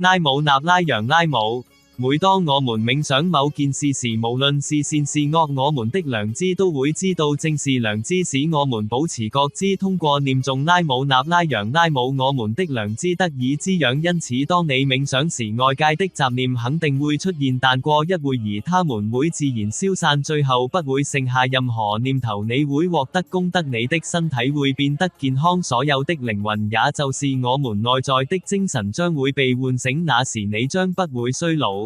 拉姆納拉揚拉姆。每當我們冥想某件事時，無論是善是惡，我們的良知都會知道，正是良知使我們保持覺知。通過念誦拉姆納拉揚拉姆，我們的良知得以滋養。因此當你冥想時，外界的雜念肯定會出現，但過一會兒它們會自然消散，最後不會剩下任何念頭。你會獲得功德，你的身體會變得健康，所有的靈魂，也就是我們內在的精神，將會被喚醒，那時你將不會衰老。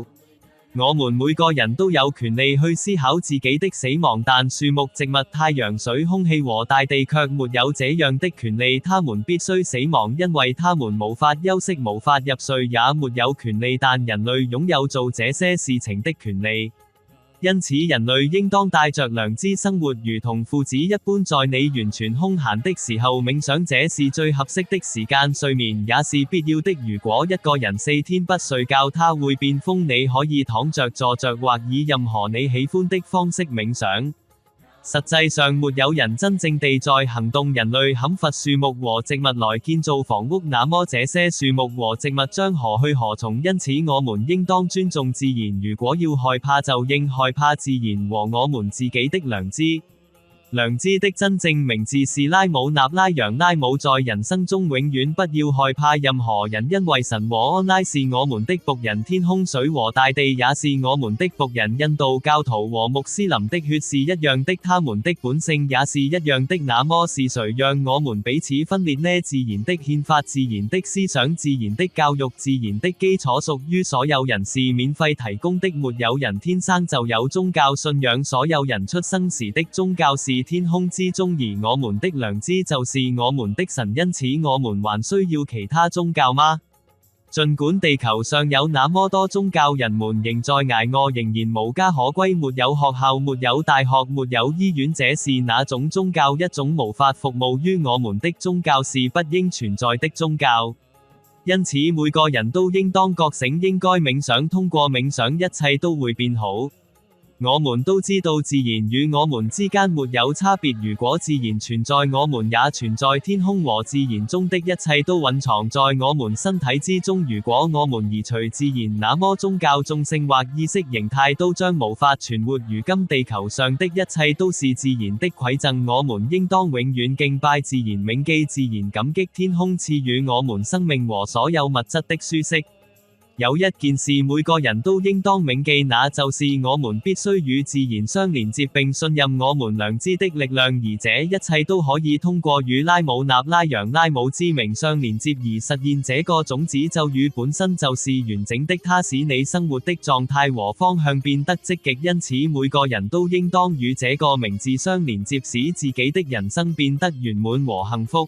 我們每個人都有權利去思考自己的死亡，但樹木、植物、太陽、水、空氣和大地卻沒有這樣的權利。它們必須死亡，因為它們無法休息、無法入睡，也沒有權利，但人類擁有做這些事情的權利。因此人類應當帶着良知生活，如同父子一般。在你完全空閒的時候冥想，這是最合適的時間。睡眠也是必要的。如果一個人4天不睡覺，他會變瘋。你可以躺着、坐着或以任何你喜歡的方式冥想。實際上沒有人真正地在行動。人類砍伐樹木和植物來建造房屋，那麼這些樹木和植物將何去何從？因此我們應當尊重自然。如果要害怕，就應害怕自然和我們自己的良知。良知的真正名字是拉姆納拉揚拉姆。在人生中永遠不要害怕任何人，因為神和安拉是我們的僕人，天空、水和大地也是我們的僕人。印度教徒和穆斯林的血是一樣的，他們的本性也是一樣的。那麼是誰讓我們彼此分裂呢？自然的憲法、自然的思想、自然的教育、自然的基礎屬於所有人，是免費提供的。沒有人天生就有宗教信仰，所有人出生時的宗教是天空之中，而我們的良知就是我們的神。因此我們還需要其他宗教嗎？儘管地球上有那麼多宗教，人們仍在捱餓，仍然無家可歸，沒有學校，沒有大學，沒有醫院。這是哪種宗教？一種無法服務於我們的宗教，是不應存在的宗教。因此每個人都應當覺醒，應該冥想，通過冥想一切都會變好。我們都知道自然與我們之間沒有差別。如果自然存在，我們也存在。天空和自然中的一切都蘊藏在我們身體之中。如果我們移除自然，那麼宗教、眾生或意識形態都將無法存活。如今地球上的一切都是自然的饋贈，我們應當永遠敬拜自然，銘記自然，感激天空賜予我們生命和所有物質的舒適。有一件事每個人都應當銘記，那就是我們必須與自然相連接，並信任我們良知的力量，而這一切都可以通過與拉姆納拉揚拉姆之名相連接而實現。這個種子咒語本身就是完整的，它使你生活的狀態和方向變得積極，因此每個人都應當與這個名字相連接，使自己的人生變得圓滿和幸福。